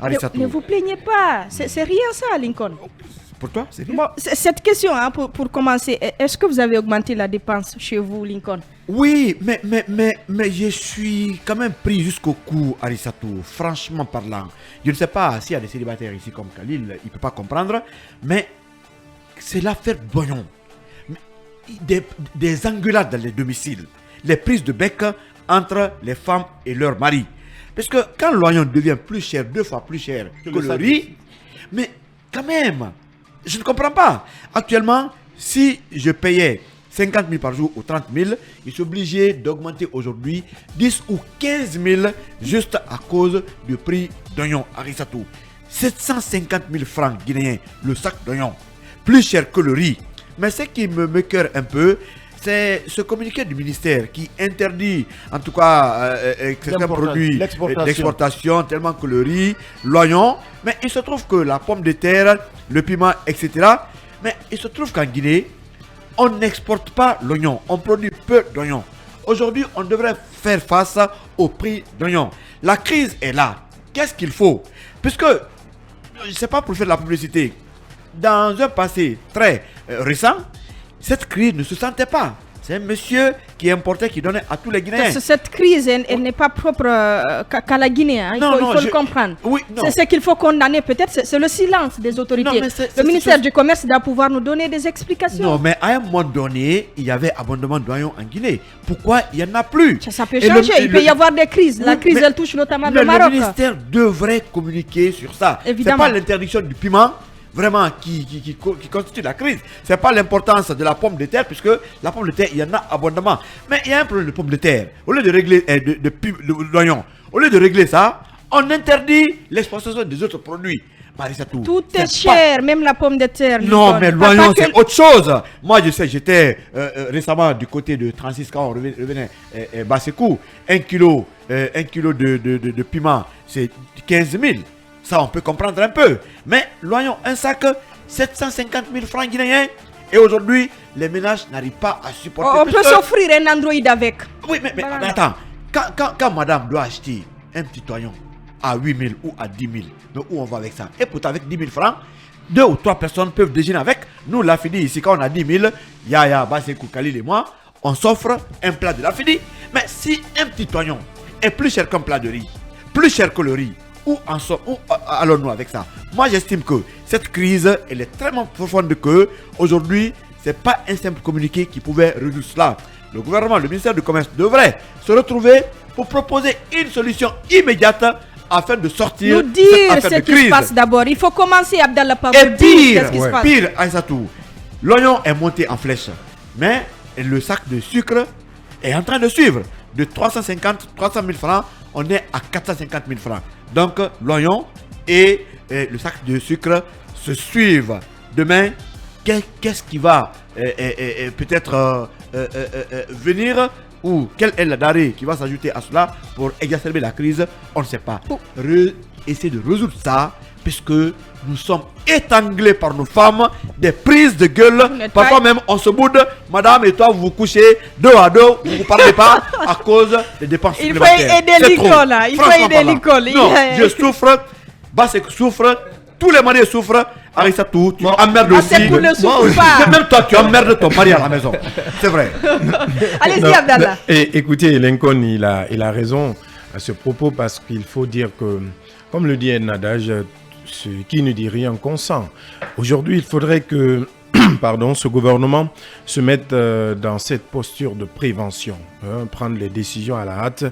Arissatou. Ne vous plaignez pas, c'est rien ça, Lincoln. Pour toi, c'est rien. Bon, cette question, pour commencer, est-ce que vous avez augmenté la dépense chez vous, Lincoln? Oui, mais je suis quand même pris jusqu'au cou, Arissatou, franchement parlant. Je ne sais pas s'il y a des célibataires ici comme Khalil, il ne peut pas comprendre, mais c'est l'affaire Doyon. Des engueulades dans les domiciles, les prises de bec entre les femmes et leurs maris. Parce que quand l'oignon devient plus cher, 2 fois plus cher que le riz, mais quand même, je ne comprends pas. Actuellement, si je payais 50 000 par jour ou 30 000, je suis obligé d'augmenter aujourd'hui 10 ou 15 000 juste à cause du prix d'oignon à Arissatou. 750 000 francs guinéens le sac d'oignon, plus cher que le riz. Mais ce qui me cœur un peu, c'est ce communiqué du ministère qui interdit en tout cas certains produits d'exportation tellement que le riz, l'oignon. Mais il se trouve que la pomme de terre, le piment, etc. Mais il se trouve qu'en Guinée, on n'exporte pas l'oignon, on produit peu d'oignon. Aujourd'hui, on devrait faire face au prix d'oignon. La crise est là. Qu'est-ce qu'il faut? Puisque, je ne sais pas pour faire de la publicité, dans un passé très récent, cette crise ne se sentait pas. C'est un monsieur qui importait, qui donnait à tous les Guinéens. Cette crise, elle n'est pas propre qu'à la Guinée. Hein. Il faut le comprendre. Oui, c'est ce qu'il faut condamner. Peut-être c'est le silence des autorités. Le ministère du Commerce doit pouvoir nous donner des explications. Non, mais à un moment donné, il y avait abondamment d'oignons en Guinée. Pourquoi il n'y en a plus? Ça peut changer. Il peut y avoir des crises. La crise, elle touche notamment le Maroc. Le ministère devrait communiquer sur ça. Ce n'est pas l'interdiction du piment vraiment qui constitue la crise. Ce n'est pas l'importance de la pomme de terre, puisque la pomme de terre, il y en a abondamment. Mais il y a un problème de pomme de terre. Au lieu de régler de l'oignon, au lieu de régler ça, on interdit l'exportation des autres produits. Tout est cher, même la pomme de terre. Non, mais l'oignon, c'est autre chose. Moi, je sais, j'étais récemment du côté de 36 quand on revenait Bassekou. 1 kilo de piment, c'est 15 000. Ça, on peut comprendre un peu. Mais l'oignon, un sac, 750 000 francs guinéens. Et aujourd'hui, les ménages n'arrivent pas à supporter. On peut s'offrir un Android avec. Oui, mais attends. Quand madame doit acheter un petit oignon à 8 000 ou à 10 000, mais où on va avec ça? Et pourtant, avec 10 000 francs, 2 ou 3 personnes peuvent déjeuner avec. Nous, la fini ici, quand on a 10 000, Yaya, Bassekou, Khalil et moi, on s'offre un plat de la fini. Mais si un petit oignon est plus cher qu'un plat de riz, plus cher que le riz, où allons-nous avec ça? Moi, j'estime que cette crise, elle est tellement profonde que aujourd'hui, ce n'est pas un simple communiqué qui pouvait résoudre cela. Le gouvernement, le ministère du Commerce devrait se retrouver pour proposer une solution immédiate afin de sortir de cette affaire de crise. Qui se passe d'abord. Il faut commencer, Abdallah, par et pire, Aïssatou, l'oignon est monté en flèche, mais le sac de sucre est en train de suivre. De 300 000 francs, on est à 450 000 francs. Donc, l'oignon et le sac de sucre se suivent. Demain, qu'est-ce qui va peut-être venir, ou quel est le daré qui va s'ajouter à cela pour exacerber la crise? On ne sait pas. Essayer de résoudre ça, puisque nous sommes étranglés par nos femmes, des prises de gueule. Parfois même, on se boude. Madame et toi, vous vous couchez dos à dos, vous ne vous parlez pas à cause des dépenses supplémentaires. Il faut aider l'école, là. Il faut aider l'école. Non, je souffre, Bassek souffre, tous les maris souffrent. Arissatou, tu emmerdes aussi. Même toi, tu emmerdes ton mari à la maison. C'est vrai. Allez-y, Abdallah. Écoutez, Lincoln, il a raison à ce propos, parce qu'il faut dire que, comme le dit un adage, ce qui ne dit rien consent. Aujourd'hui, il faudrait que ce gouvernement se mette dans cette posture de prévention, prendre les décisions à la hâte.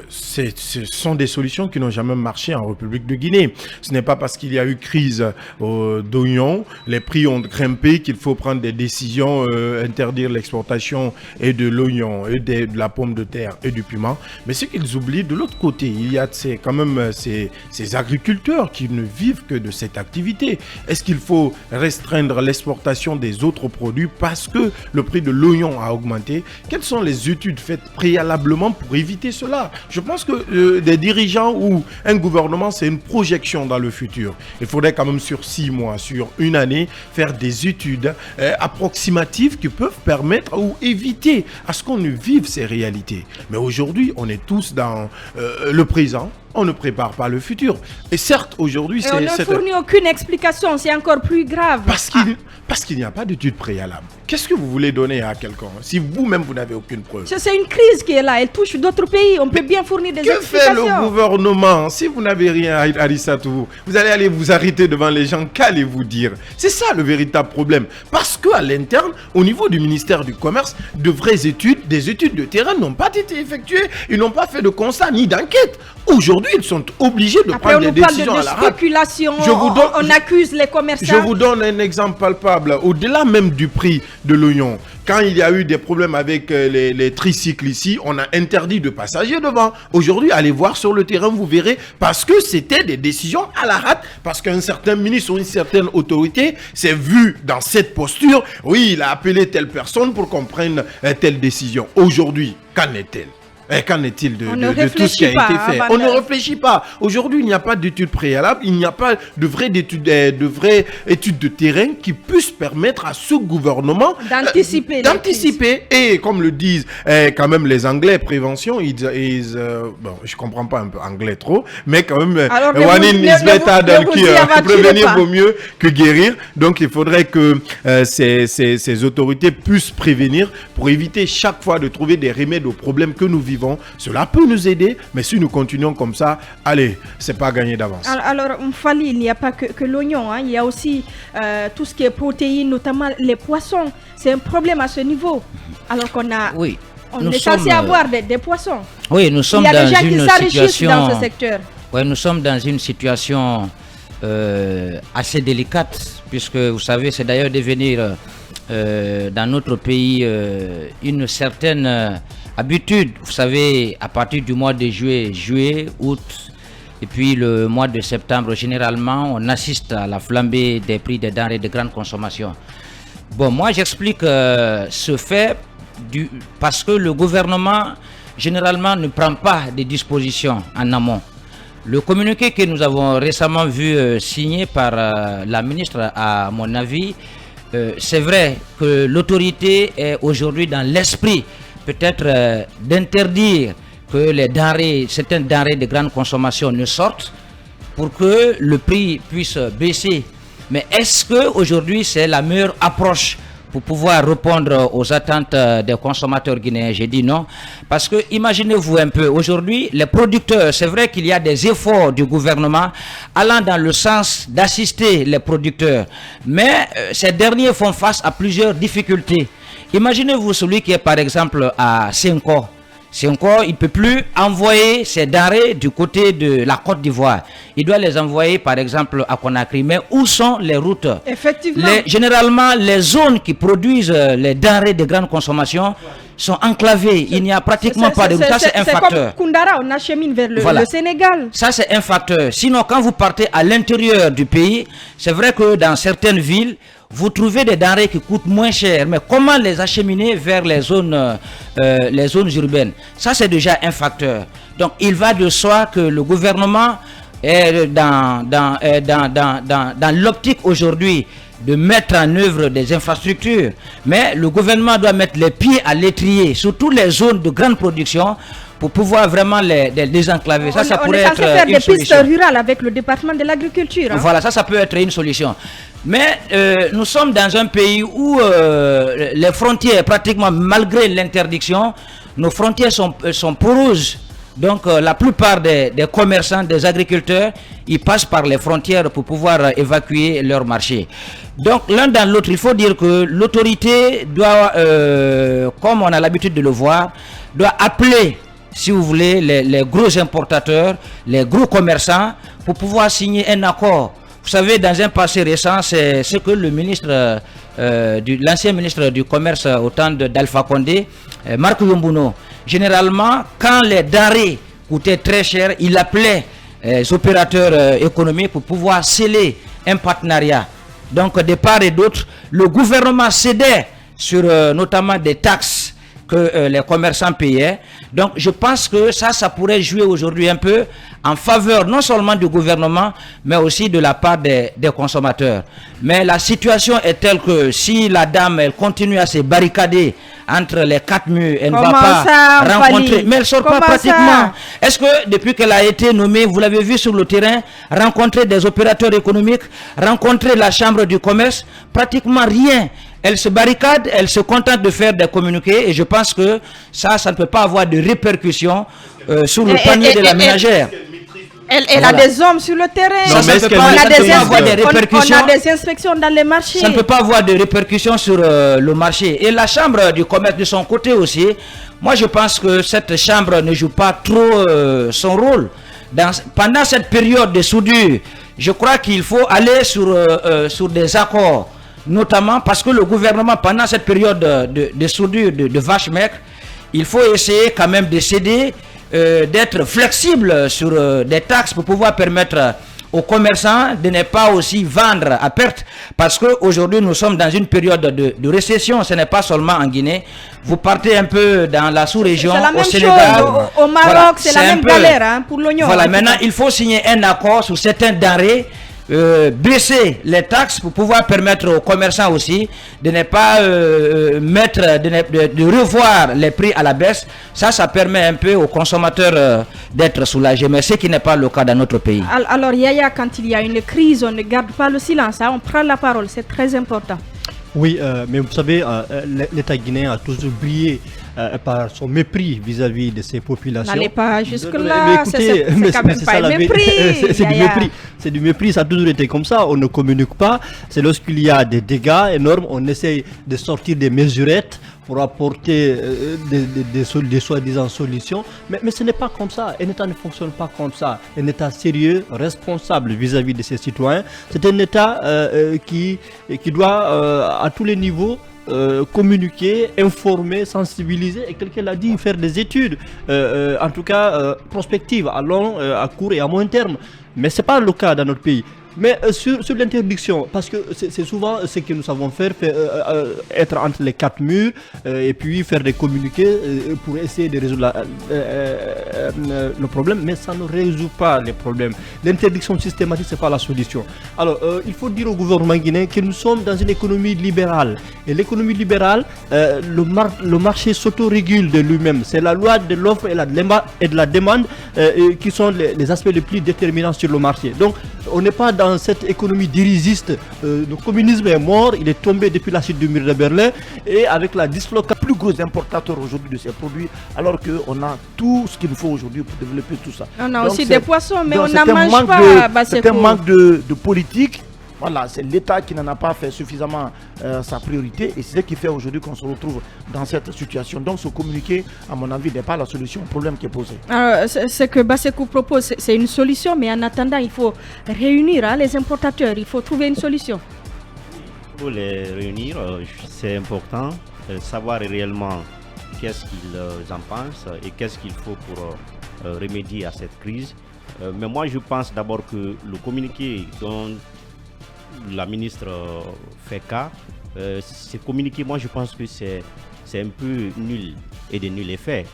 Ce sont des solutions qui n'ont jamais marché en République de Guinée. Ce n'est pas parce qu'il y a eu crise d'oignons, les prix ont grimpé, qu'il faut prendre des décisions, interdire l'exportation et de l'oignon, et de la pomme de terre et du piment. Mais ce qu'ils oublient, de l'autre côté, il y a quand même ces agriculteurs qui ne vivent que de cette activité. Est-ce qu'il faut restreindre l'exportation des autres produits parce que le prix de l'oignon a augmenté? Quelles sont les études faites préalablement pour éviter cela? Je pense que des dirigeants ou un gouvernement, c'est une projection dans le futur. Il faudrait quand même sur 6 mois, sur une année, faire des études approximatives qui peuvent permettre ou éviter à ce qu'on ne vive ces réalités. Mais aujourd'hui, on est tous dans le présent. on ne prépare pas le futur. Et certes, aujourd'hui, on ne fournit aucune explication, c'est encore plus grave. Parce qu'il n'y a pas d'études préalables. Qu'est-ce que vous voulez donner à quelqu'un si vous-même vous n'avez aucune preuve? C'est une crise qui est là, elle touche d'autres pays, on peut bien fournir des explications. Que fait le gouvernement? Si vous n'avez rien, Arissatou, vous allez aller vous arrêter devant les gens, qu'allez-vous dire? C'est ça le véritable problème. Parce qu'à l'interne, au niveau du ministère du Commerce, de vraies études, des études de terrain n'ont pas été effectuées, ils n'ont pas fait de constat ni d'enquête. Aujourd'hui, ils sont obligés de prendre des décisions à la rate. Spéculation, on accuse les commerçants. Je vous donne un exemple palpable. Au-delà même du prix de l'oignon, quand il y a eu des problèmes avec les tricycles ici, on a interdit de passagers devant. Aujourd'hui, allez voir sur le terrain, vous verrez, parce que c'était des décisions à la rate, parce qu'un certain ministre ou une certaine autorité s'est vu dans cette posture. Oui, il a appelé telle personne pour qu'on prenne telle décision. Aujourd'hui, qu'en est-elle? Qu'en est-il de tout ce qui a été fait? On ne réfléchit pas. Aujourd'hui, il n'y a pas d'études préalables, il n'y a pas de vraies études de terrain qui puissent permettre à ce gouvernement d'anticiper. Et comme le disent quand même les Anglais, prévention, bon, je comprends pas un peu anglais trop, mais quand même, prévenir vaut mieux que guérir. Donc, il faudrait que ces autorités puissent prévenir pour éviter chaque fois de trouver des remèdes aux problèmes que nous vivons. Cela peut nous aider, mais si nous continuons comme ça, allez, c'est pas gagné d'avance. Alors, Fally, il n'y a pas que l'oignon, hein, il y a aussi tout ce qui est protéines, notamment les poissons. C'est un problème à ce niveau. Alors qu'on a, on est censé avoir des poissons. Oui, nous sommes dans une situation dans ce secteur. Oui, nous sommes dans une situation assez délicate, puisque vous savez, c'est d'ailleurs devenir dans notre pays une certaine habitude. Vous savez, à partir du mois de juillet, août, et puis le mois de septembre, généralement, on assiste à la flambée des prix des denrées de grande consommation. Bon, moi, j'explique ce fait parce que le gouvernement, généralement, ne prend pas de dispositions en amont. Le communiqué que nous avons récemment vu signé par la ministre, à mon avis, c'est vrai que l'autorité est aujourd'hui dans l'esprit peut-être d'interdire que certaines denrées de grande consommation ne sortent pour que le prix puisse baisser. Mais est-ce qu'aujourd'hui c'est la meilleure approche pour pouvoir répondre aux attentes des consommateurs guinéens? J'ai dit non. Parce que imaginez-vous un peu, aujourd'hui, les producteurs, c'est vrai qu'il y a des efforts du gouvernement allant dans le sens d'assister les producteurs. Mais ces derniers font face à plusieurs difficultés. Imaginez-vous celui qui est par exemple à Senko. Senko, il ne peut plus envoyer ses denrées du côté de la Côte d'Ivoire. Il doit les envoyer par exemple à Conakry. Mais où sont les routes? Effectivement. Généralement, les zones qui produisent les denrées de grande consommation sont enclavées. Il n'y a pratiquement pas de route. Ça, c'est un facteur. Comme Koundara, on achemine vers le Sénégal. Ça, c'est un facteur. Sinon, quand vous partez à l'intérieur du pays, c'est vrai que dans certaines villes, vous trouvez des denrées qui coûtent moins cher, mais comment les acheminer vers les zones urbaines? Ça, c'est déjà un facteur. Donc, il va de soi que le gouvernement est dans l'optique aujourd'hui de mettre en œuvre des infrastructures, mais le gouvernement doit mettre les pieds à l'étrier sur toutes les zones de grande production pour pouvoir vraiment les désenclaver. Ça pourrait être faire des pistes rurales avec le département de l'agriculture. Hein. Voilà, ça peut être une solution. Mais nous sommes dans un pays où les frontières, pratiquement malgré l'interdiction, nos frontières sont poreuses. Donc la plupart des commerçants, des agriculteurs, ils passent par les frontières pour pouvoir évacuer leur marché. Donc l'un dans l'autre, il faut dire que l'autorité doit, comme on a l'habitude de le voir, doit appeler, si vous voulez, les gros importateurs, les gros commerçants, pour pouvoir signer un accord. Vous savez, dans un passé récent, c'est ce que le ministre, l'ancien ministre du Commerce au temps d'Alpha Condé, Marc Yombuno, généralement, quand les denrées coûtaient très cher, il appelait les opérateurs économiques pour pouvoir sceller un partenariat. Donc, de part et d'autre, le gouvernement cédait sur notamment des taxes que les commerçants payaient. Donc, je pense que ça pourrait jouer aujourd'hui un peu en faveur non seulement du gouvernement, mais aussi de la part des consommateurs. Mais la situation est telle que si la dame elle continue à se barricader entre les quatre murs. Elle ne va pas rencontrer. Mais elle ne sort pas pratiquement. Est-ce que depuis qu'elle a été nommée, vous l'avez vu sur le terrain, rencontrer des opérateurs économiques, rencontrer la chambre du commerce? Pratiquement rien. Elle se barricade, elle se contente de faire des communiqués et je pense que ça ne peut pas avoir de répercussions sur le panier de la ménagère. Elle a des hommes sur le terrain. Non, ça ne peut pas avoir des répercussions. On a des inspections dans les marchés. Ça ne peut pas avoir de répercussions sur le marché. Et la chambre du commerce de son côté aussi, moi je pense que cette chambre ne joue pas trop son rôle. Pendant cette période de soudure, je crois qu'il faut aller sur des accords. Notamment parce que le gouvernement, pendant cette période de soudure, de vache maigre, il faut essayer quand même de céder, d'être flexible sur des taxes pour pouvoir permettre aux commerçants de ne pas aussi vendre à perte. Parce qu'aujourd'hui, nous sommes dans une période de récession. Ce n'est pas seulement en Guinée. Vous partez un peu dans la sous-région, au Sénégal. Au Maroc, voilà, c'est la même galère pour l'oignon. Voilà, maintenant, il faut signer un accord sur certains denrées. Baisser les taxes pour pouvoir permettre aux commerçants aussi de ne pas de revoir les prix à la baisse. Ça permet un peu aux consommateurs d'être soulagés, mais ce qui n'est pas le cas dans notre pays. Alors Yaya, quand il y a une crise, on ne garde pas le silence, hein, on prend la parole, c'est très important. Oui, mais vous savez, l'État guinéen a toujours brillé par son mépris vis-à-vis de ses populations. N'allez pas jusque-là, c'est quand même pas un mépris. C'est du mépris, ça a toujours été comme ça, on ne communique pas. C'est lorsqu'il y a des dégâts énormes, on essaye de sortir des mesurettes pour apporter des soi-disant solutions. Mais ce n'est pas comme ça. Un État ne fonctionne pas comme ça. Un État sérieux, responsable vis-à-vis de ses citoyens. C'est un État qui doit, à tous les niveaux, communiquer, informer, sensibiliser et quelqu'un l'a dit, faire des études, en tout cas prospectives à long, à court et à moyen terme. Mais ce n'est pas le cas dans notre pays. Mais sur l'interdiction, parce que c'est souvent ce que nous savons faire, être entre les quatre murs et puis faire des communiqués pour essayer de résoudre le problème, mais ça ne résout pas les problèmes. L'interdiction systématique, ce n'est pas la solution. Alors, il faut dire au gouvernement guinéen que nous sommes dans une économie libérale. Et l'économie libérale, le marché s'autorégule de lui-même. C'est la loi de l'offre et de la demande qui sont les aspects les plus déterminants sur le marché. Donc, on n'est pas dans cette économie dirigiste. Le communisme est mort, il est tombé depuis la chute du mur de Berlin et avec la dislocation. Plus gros importateur aujourd'hui de ces produits, alors qu'on a tout ce qu'il nous faut aujourd'hui pour développer tout ça. On a aussi des poissons, mais on n'en mange pas. C'est un manque de politique. Voilà, c'est l'État qui n'en a pas fait suffisamment sa priorité et c'est ce qui fait aujourd'hui qu'on se retrouve dans cette situation. Donc ce communiqué, à mon avis, n'est pas la solution au problème qui est posé. Alors, ce que Bassekou propose, c'est une solution, mais en attendant, il faut réunir les importateurs, il faut trouver une solution. Pour les réunir, c'est important de savoir réellement qu'est-ce qu'ils en pensent et qu'est-ce qu'il faut pour remédier à cette crise. Mais moi, je pense d'abord que le communiqué dont la ministre fait cas, c'est communiqué, moi je pense que c'est un peu nul et de nul effet,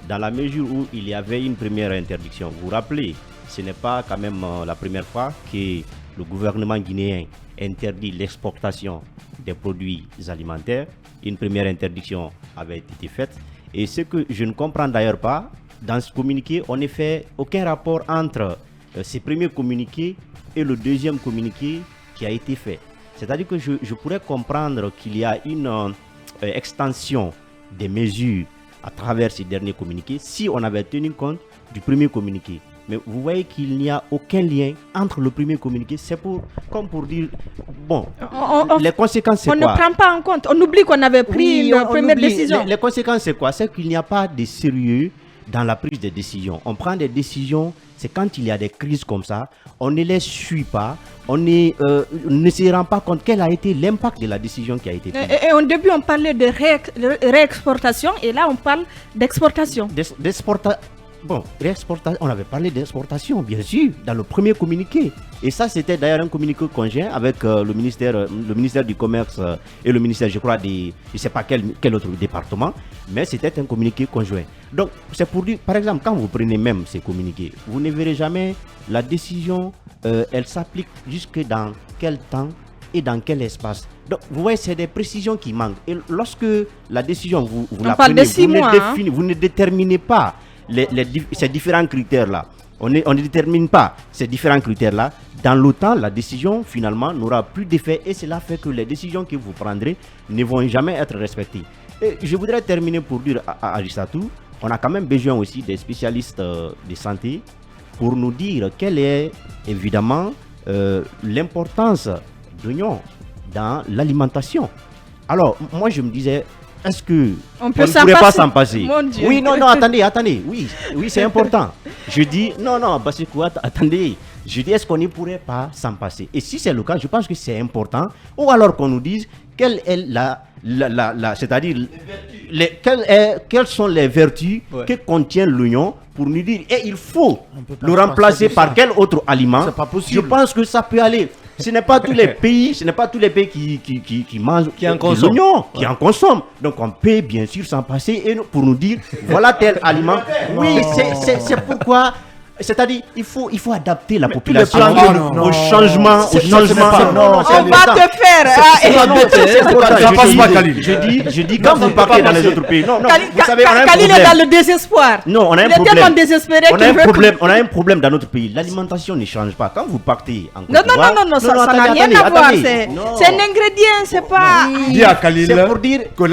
dans la mesure où il y avait une première interdiction. Vous vous rappelez, ce n'est pas quand même la première fois que le gouvernement guinéen interdit l'exportation des produits alimentaires. Une première interdiction avait été faite. Et ce que je ne comprends d'ailleurs pas, dans ce communiqué, on n'a fait aucun rapport entre ces premiers communiqués et le deuxième communiqué qui a été fait. C'est-à-dire que je pourrais comprendre qu'il y a une extension des mesures à travers ces derniers communiqués si on avait tenu compte du premier communiqué. Mais vous voyez qu'il n'y a aucun lien entre le premier communiqué. C'est comme pour dire, bon, les conséquences c'est quoi? On ne prend pas en compte, on oublie qu'on avait pris une première décision. Les conséquences c'est quoi? C'est qu'il n'y a pas de sérieux dans la prise de décision. On prend des décisions, c'est quand il y a des crises comme ça, on ne les suit pas, on ne se rend pas compte quel a été l'impact de la décision qui a été prise. Et au début, on parlait de réexportation et là, on parle d'exportation. Bon, on avait parlé d'exportation, bien sûr, dans le premier communiqué. Et ça, c'était d'ailleurs un communiqué conjoint avec le ministère du Commerce et le ministère, je crois, je ne sais pas quel autre département, mais c'était un communiqué conjoint. Donc, c'est pour dire, par exemple, quand vous prenez même ces communiqués, vous ne verrez jamais la décision, elle s'applique jusque dans quel temps et dans quel espace. Donc, vous voyez, c'est des précisions qui manquent. Et lorsque la décision, vous la parle prenez, de 6 mois, vous ne déterminez pas ces différents critères-là. On ne détermine pas ces différents critères-là. Dans le temps, la décision, finalement, n'aura plus d'effet. Et cela fait que les décisions que vous prendrez ne vont jamais être respectées. Et je voudrais terminer pour dire à Arissatou, on a quand même besoin aussi des spécialistes de santé pour nous dire quelle est, évidemment, l'importance de l'oignon dans l'alimentation. Alors, moi, je me disais, est-ce que on ne pourrait pas s'en passer? Mon Dieu. Oui, non, attendez. Oui, c'est important. Je dis, non, parce que, attendez. Je dis, est-ce qu'on ne pourrait pas s'en passer? Et si c'est le cas, je pense que c'est important. Ou alors qu'on nous dise quelle est c'est-à-dire, quelles sont les vertus que contient l'oignon pour nous dire, il faut le remplacer par quel autre aliment. C'est pas possible. Je pense que ça peut aller. Ce n'est pas tous les pays, qui mangent de l'oignon, qui en consomment. Donc on peut bien sûr s'en passer et pour nous dire voilà tel aliment. Oui, c'est pourquoi. C'est-à-dire, il faut adapter la population au changement. On va te faire. Ça passe pas, Khalil. Je dis quand vous partez dans les autres pays. Non, vous savez, on a un Khalil problème. est dans le désespoir. Non, on a un Il est tellement problème. désespéré On a un problème dans notre pays. L'alimentation ne change pas. Quand vous partez en Côte Non, d'Ivoire... ça n'a rien à voir. C'est un ingrédient, c'est pas... Dis à Khalil C'est pour dire que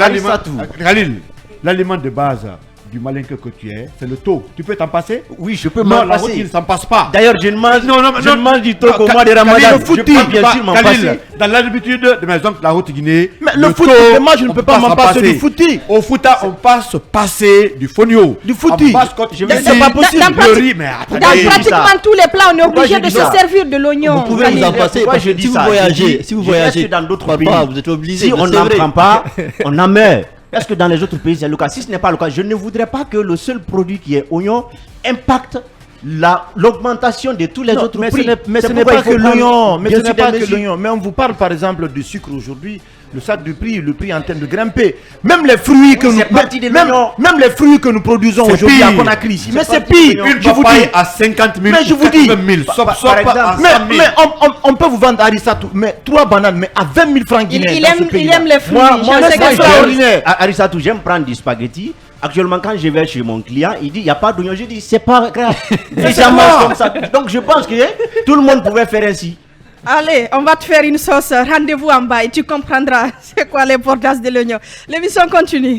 l'aliment de base du malinqueux que tu es, c'est le taux. Tu peux t'en passer? Oui, je peux Non, m'en la route, passer. il ne s'en passe pas. D'ailleurs, je ne mange du taux qu'au mois de Ramadan. Je peux bien sûr m'en passer. Dans l'habitude de mes oncles, la haute Guinée, Mais le fouti, moi je ne peux pas m'en passer du fouti. Au fouta, on passe passer du fonio. Du fouti. C'est pas possible. Le riz, mais Dans attendez. pratiquement tous les plats, on est obligé de se servir de l'oignon. Vous pouvez vous en passer Pourquoi parce je que dis si vous ça? voyagez, Je dis dans d'autres pays, vous êtes obligé. si on n'en prend pas, on en meurt. Est-ce que dans les autres pays c'est le cas? Si ce n'est pas le cas, je ne voudrais pas que le seul produit qui est oignon impacte l'augmentation de tous les autres prix. Mais ce n'est pas que l'oignon. Mais ce n'est pas que l'oignon. Mais on vous parle par exemple du sucre aujourd'hui. Le sac de prix, le prix est en train de grimper. Même les fruits que même les fruits que nous produisons aujourd'hui à Conakry ici. Mais c'est pire. Une papaye à 50 000, Mais je vous dis, 80 000, mais on peut vous vendre Arissatou, mais 3 bananes, mais à 20 000 francs guinéens. Il aime les fruits. Moi, c'est extraordinaire. Arissatou, j'aime prendre du spaghetti. Actuellement, quand je vais chez mon client, il dit il n'y a pas d'oignon. Je dis c'est pas grave. Ça mange comme ça. Donc je pense que tout le monde pouvait faire ainsi. Allez, on va te faire une sauce. Rendez-vous en bas et tu comprendras c'est quoi l'importance de l'oignon. L'émission continue.